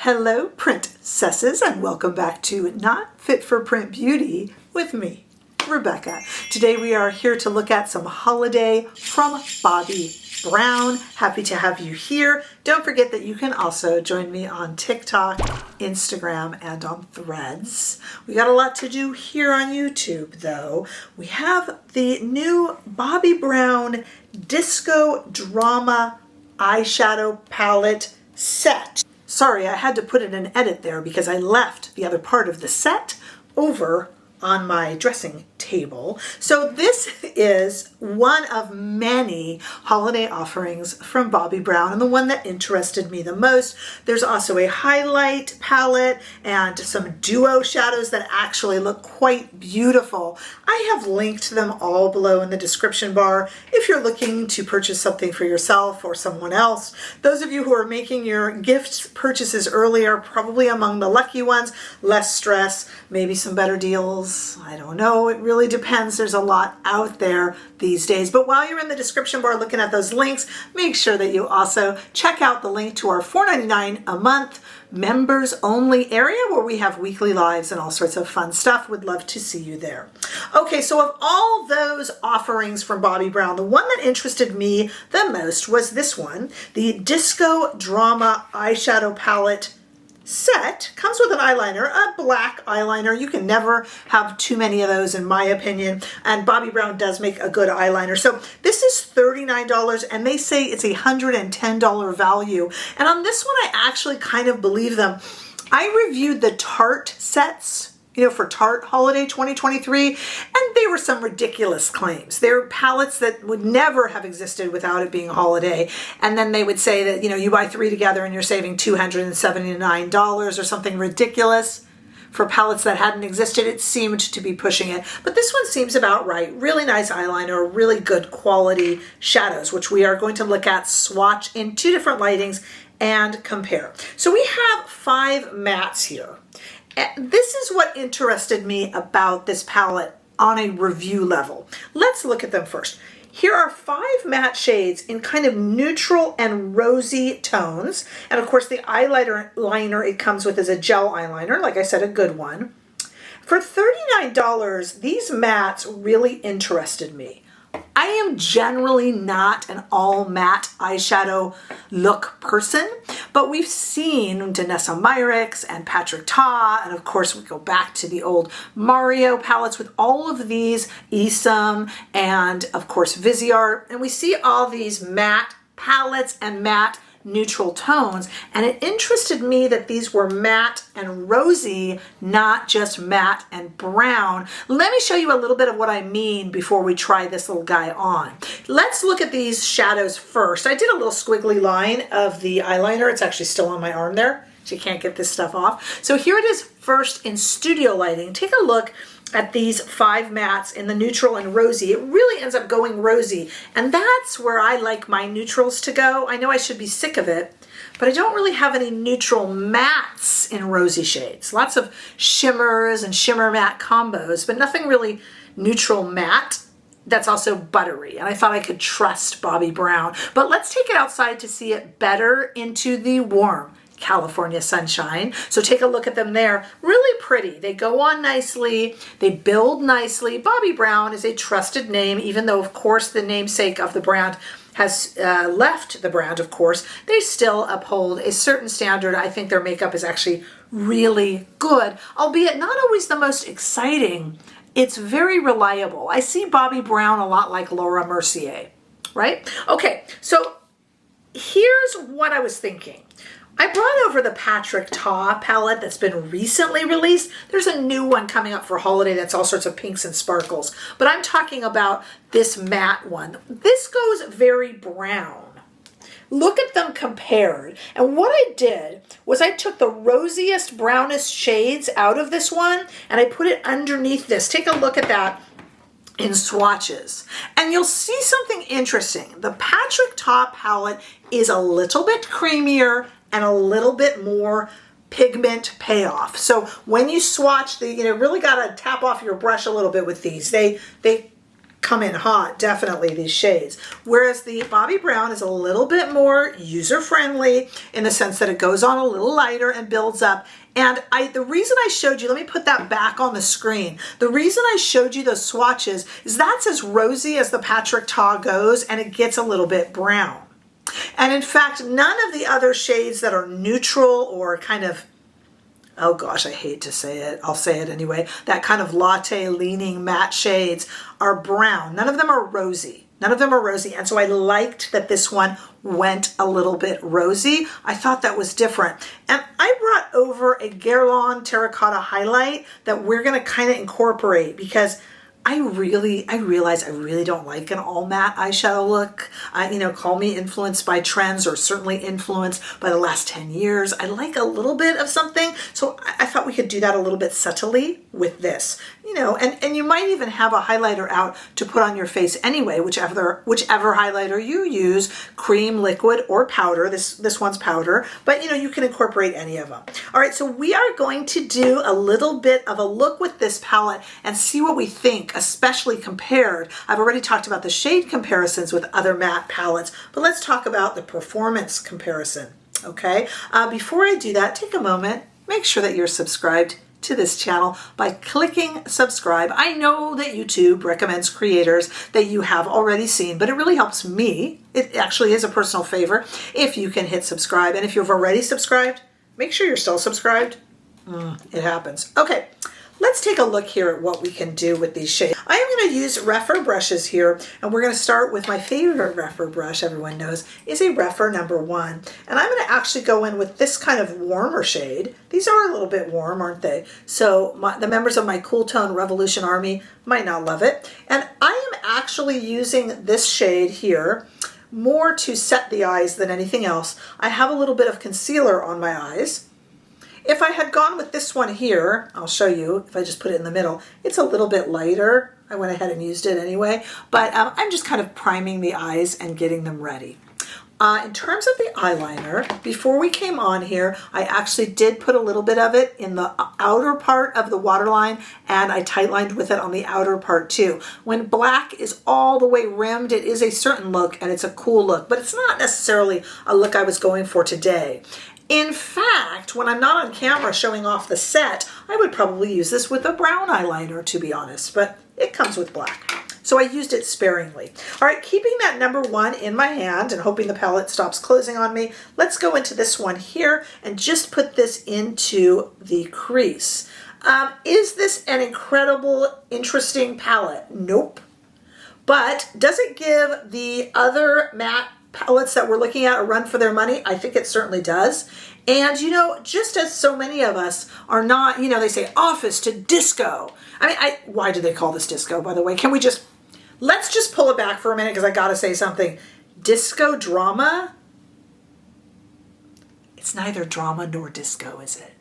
Hello, princesses, and welcome back to Not Fit for Print Beauty with me, Rebecca. Today we are here to look at some Holiday from Bobbi Brown. Happy to have you here. Don't forget that you can also join me on TikTok, Instagram, and on Threads. We got a lot to do here on YouTube, though. We have the new Bobbi Brown Disco Drama Eyeshadow Palette Set. Sorry, I had to put in an edit there because I left the other part of the set over on my dressing table. So this is one of many holiday offerings from Bobbi Brown and the one that interested me the most. There's also a highlight palette and some duo shadows that actually look quite beautiful. I have linked them all below in the description bar if you're looking to purchase something for yourself or someone else. Those of you who are making your gift purchases early are probably among the lucky ones. Less stress, maybe some better deals. I don't know. It really depends. There's a lot out there these days. But while you're in the description bar looking at those links, make sure that you also check out the link to our $4.99 a month members only area where we have weekly lives and all sorts of fun stuff. Would love to see you there. Okay, so of all those offerings from Bobbi Brown, the one that interested me the most was this one, the Disco Drama Eyeshadow Palette Set. Comes with an eyeliner, a black eyeliner. You can never have too many of those in my opinion, and Bobbi Brown does make a good eyeliner. So this is $39 and they say it's a $110 value, and on this one I actually kind of believe them. I reviewed the Tarte sets, for Tarte Holiday 2023, and they were some ridiculous claims. They're palettes that would never have existed without it being a holiday, and then they would say that, you buy three together and you're saving $279 or something ridiculous. For palettes that hadn't existed, it seemed to be pushing it. But this one seems about right. Really nice eyeliner, really good quality shadows, which we are going to look at, swatch in two different lightings, and compare. So we have 5 mattes here. This is what interested me about this palette on a review level. Let's look at them first. Here are 5 matte shades in kind of neutral and rosy tones. And of course the eyeliner it comes with is a gel eyeliner, like I said, a good one. For $39, these mattes really interested me. I am generally not an all matte eyeshadow look person, but we've seen Danessa Myricks and Patrick Ta, and of course we go back to the old Mario palettes with all of these, ESUM, and of course Viseart, and we see all these matte palettes and matte neutral tones, and it interested me that these were matte and rosy, not just matte and brown. Let me show you a little bit of what I mean before we try this little guy on. Let's look at these shadows first. I did a little squiggly line of the eyeliner. It's actually still on my arm there, so you can't get this stuff off. So here it is first in studio lighting. Take a look at these 5 mattes in the neutral and rosy. It really ends up going rosy, and that's where I like my neutrals to go. I know I should be sick of it, but I don't really have any neutral mattes in rosy shades. Lots of shimmers and shimmer matte combos, but nothing really neutral matte that's also buttery, and I thought I could trust Bobbi Brown. But let's take it outside to see it better into the warm California sunshine. So take a look at them there. Really pretty. They go on nicely. They build nicely. Bobbi Brown is a trusted name, even though of course the namesake of the brand has left the brand, of course. They still uphold a certain standard. I think their makeup is actually really good, albeit not always the most exciting. It's very reliable. I see Bobbi Brown a lot like Laura Mercier, right? Okay, so here's what I was thinking. I brought over the Patrick Ta palette that's been recently released. There's a new one coming up for holiday that's all sorts of pinks and sparkles. But I'm talking about this matte one. This goes very brown. Look at them compared. And what I did was I took the rosiest, brownest shades out of this one and I put it underneath this. Take a look at that in swatches. And you'll see something interesting. The Patrick Ta palette is a little bit creamier and a little bit more pigment payoff. So when you swatch, you really got to tap off your brush a little bit with these. They come in hot, definitely, these shades. Whereas the Bobbi Brown is a little bit more user-friendly in the sense that it goes on a little lighter and builds up. And the reason I showed you, let me put that back on the screen. The reason I showed you those swatches is that's as rosy as the Patrick Ta goes, and it gets a little bit brown. And in fact, none of the other shades that are neutral or kind of, oh gosh, I hate to say it, I'll say it anyway, that kind of latte leaning matte shades are brown. None of them are rosy. None of them are rosy. And so I liked that this one went a little bit rosy. I thought that was different. And I brought over a Guerlain Terracotta highlight that we're going to kind of incorporate because I realize I really don't like an all matte eyeshadow look. You know, call me influenced by trends or certainly influenced by the last 10 years. I like a little bit of something. So I thought we could do that a little bit subtly with this, you know, and you might even have a highlighter out to put on your face anyway, whichever highlighter you use, cream, liquid, or powder. This one's powder, but you know, you can incorporate any of them. All right, so we are going to do a little bit of a look with this palette and see what we think, especially compared. I've already talked about the shade comparisons with other matte palettes, but let's talk about the performance comparison, okay? Before I do that, take a moment, make sure that you're subscribed to this channel by clicking subscribe. I know that YouTube recommends creators that you have already seen, but it really helps me. It actually is a personal favor if you can hit subscribe. And if you've already subscribed, make sure you're still subscribed. It happens. Okay. Let's take a look here at what we can do with these shades. I am going to use Rephr brushes here, and we're going to start with my favorite Rephr brush, everyone knows, is a Rephr #1. And I'm going to actually go in with this kind of warmer shade. These are a little bit warm, aren't they? So the members of my Cool Tone Revolution Army might not love it. And I am actually using this shade here more to set the eyes than anything else. I have a little bit of concealer on my eyes. If I had gone with this one here, I'll show you, if I just put it in the middle, it's a little bit lighter. I went ahead and used it anyway, but I'm just kind of priming the eyes and getting them ready. In terms of the eyeliner, before we came on here, I actually did put a little bit of it in the outer part of the waterline, and I tightlined with it on the outer part too. When black is all the way rimmed, it is a certain look, and it's a cool look, but it's not necessarily a look I was going for today. In fact, when I'm not on camera showing off the set, I would probably use this with a brown eyeliner, to be honest, but it comes with black. So I used it sparingly. All right, keeping that #1 in my hand and hoping the palette stops closing on me, let's go into this one here and just put this into the crease. Is this an incredible, interesting palette? Nope. But does it give the other matte palettes that we're looking at a run for their money? I think it certainly does. And you know, just as so many of us are not, you know, they say office to disco. I mean, why do they call this disco, by the way? Can we just, let's just pull it back for a minute because I gotta say something. Disco drama? It's neither drama nor disco, is it?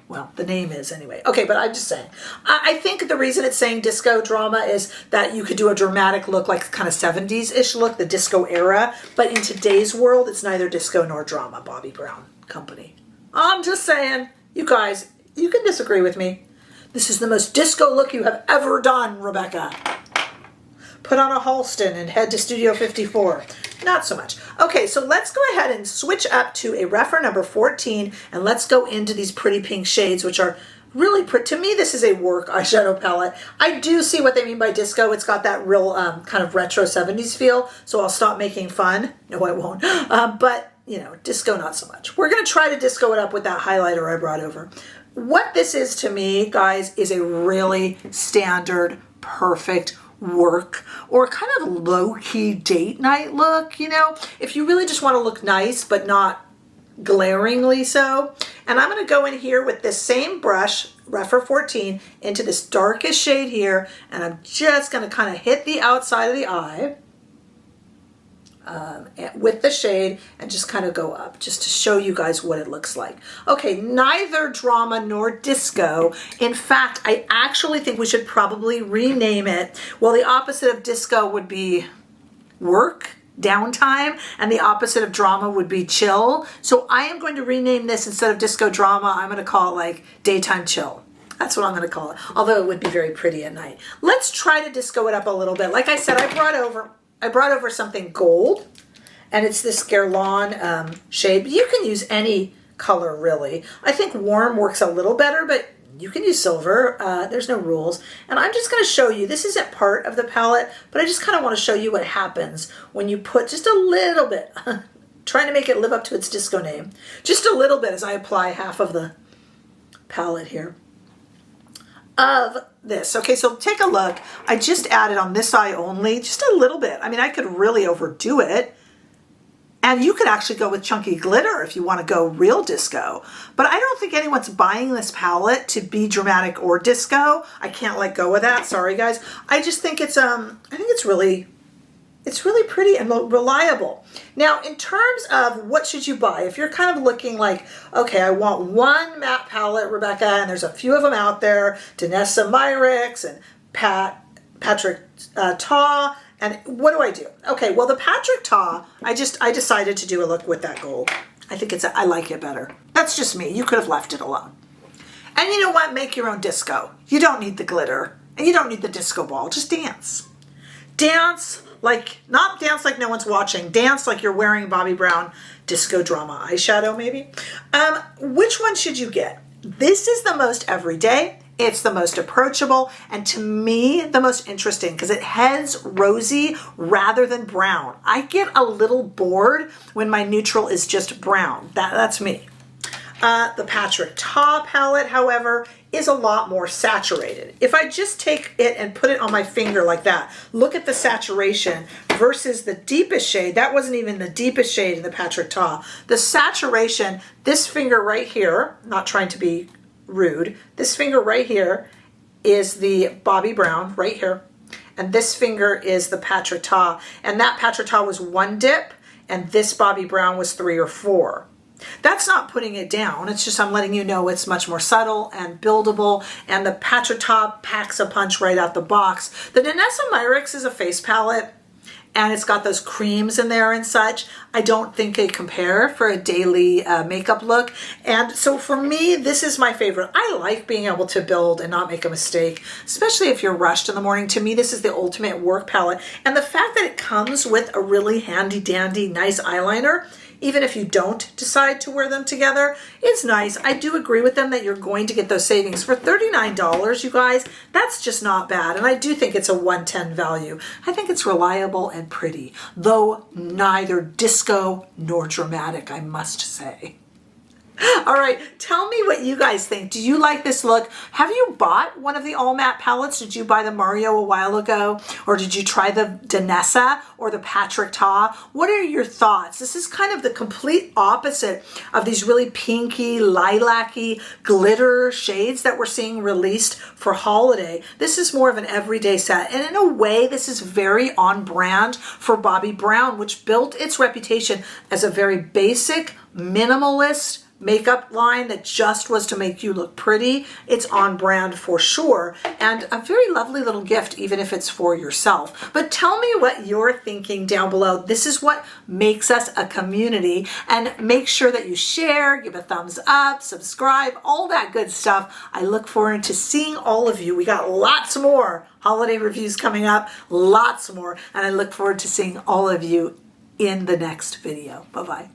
Well, the name is anyway. Okay, but I'm just saying. I think the reason it's saying disco drama is that you could do a dramatic look, like kind of 70s-ish look, the disco era. But in today's world, it's neither disco nor drama, Bobbi Brown Company. I'm just saying, you guys, you can disagree with me. This is the most disco look you have ever done, Rebecca. Put on a Halston and head to Studio 54. Not so much. Okay, so let's go ahead and switch up to a Rephr 14, and let's go into these pretty pink shades, which are really pretty. To me, this is a work eyeshadow palette. I do see what they mean by disco. It's got that real kind of retro 70s feel, so I'll stop making fun. No, I won't. But, you know, disco, not so much. We're going to try to disco it up with that highlighter I brought over. What this is to me, guys, is a really standard, perfect work or kind of low-key date night look, you know, if you really just want to look nice but not glaringly so. And I'm going to go in here with this same brush, Rephr 14, into this darkest shade here, and I'm just going to kind of hit the outside of the eye with the shade and just kind of go up just to show you guys what it looks like. Okay, neither drama nor disco. In fact, I actually think we should probably rename it. Well, the opposite of disco would be work, downtime, and the opposite of drama would be chill. So I am going to rename this, instead of disco drama, I'm going to call it like daytime chill. That's what I'm going to call it, although it would be very pretty at night. Let's try to disco it up a little bit. Like I said, I brought over something gold, and it's this Guerlain shade. But you can use any color, really. I think warm works a little better, but you can use silver. There's no rules. And I'm just going to show you, this isn't part of the palette, but I just kind of want to show you what happens when you put just a little bit, trying to make it live up to its disco name, just a little bit as I apply half of the palette here of this. Okay, so take a look. I just added on this eye only, just a little bit. I mean, I could really overdo it. And you could actually go with chunky glitter if you want to go real disco. But I don't think anyone's buying this palette to be dramatic or disco. I can't let go of that. Sorry, guys. I just think it's really pretty and reliable. Now, in terms of what should you buy, if you're kind of looking like, okay, I want one matte palette, Rebecca, and there's a few of them out there, Danessa Myricks and Patrick Ta. And what do I do? Okay, well, the Patrick Ta, I decided to do a look with that gold. I think I like it better. That's just me. You could have left it alone. And you know what? Make your own disco. You don't need the glitter, and you don't need the disco ball. Just dance. Dance like, not dance like no one's watching. Dance like you're wearing Bobbi Brown disco drama eyeshadow, maybe. Which one should you get? This is the most everyday. It's the most approachable, and to me, the most interesting because it heads rosy rather than brown. I get a little bored when my neutral is just brown. That's me. The Patrick Ta palette, however, is a lot more saturated. If I just take it and put it on my finger like that, look at the saturation versus the deepest shade. That wasn't even the deepest shade in the Patrick Ta. The saturation, this finger right here, not trying to be rude, this finger right here is the Bobbi Brown right here, and this finger is the Patrick Ta, and that Patrick Ta was 1 dip, and this Bobbi Brown was 3 or 4. That's not putting it down, it's just I'm letting you know it's much more subtle and buildable, and the Patrick Ta packs a punch right out the box. The Danessa Myricks is a face palette, and it's got those creams in there and such. I don't think they compare for a daily makeup look. And so for me, this is my favorite. I like being able to build and not make a mistake, especially if you're rushed in the morning. To me, this is the ultimate work palette. And the fact that it comes with a really handy dandy, nice eyeliner, even if you don't decide to wear them together, it's nice. I do agree with them that you're going to get those savings. For $39, you guys, that's just not bad. And I do think it's a 110 value. I think it's reliable and pretty, though neither disco nor dramatic, I must say. All right, tell me what you guys think. Do you like this look? Have you bought one of the all matte palettes? Did you buy the Mario a while ago? Or did you try the Danessa or the Patrick Ta? What are your thoughts? This is kind of the complete opposite of these really pinky, lilac-y glitter shades that we're seeing released for holiday. This is more of an everyday set. And in a way, this is very on brand for Bobbi Brown, which built its reputation as a very basic, minimalist makeup line that just was to make you look pretty. It's on brand for sure, and a very lovely little gift even if it's for yourself. But tell me what you're thinking down below. This is what makes us a community, and make sure that you share, give a thumbs up, subscribe, all that good stuff. I look forward to seeing all of you. We got lots more holiday reviews coming up, lots more, and I look forward to seeing all of you in the next video. Bye-bye.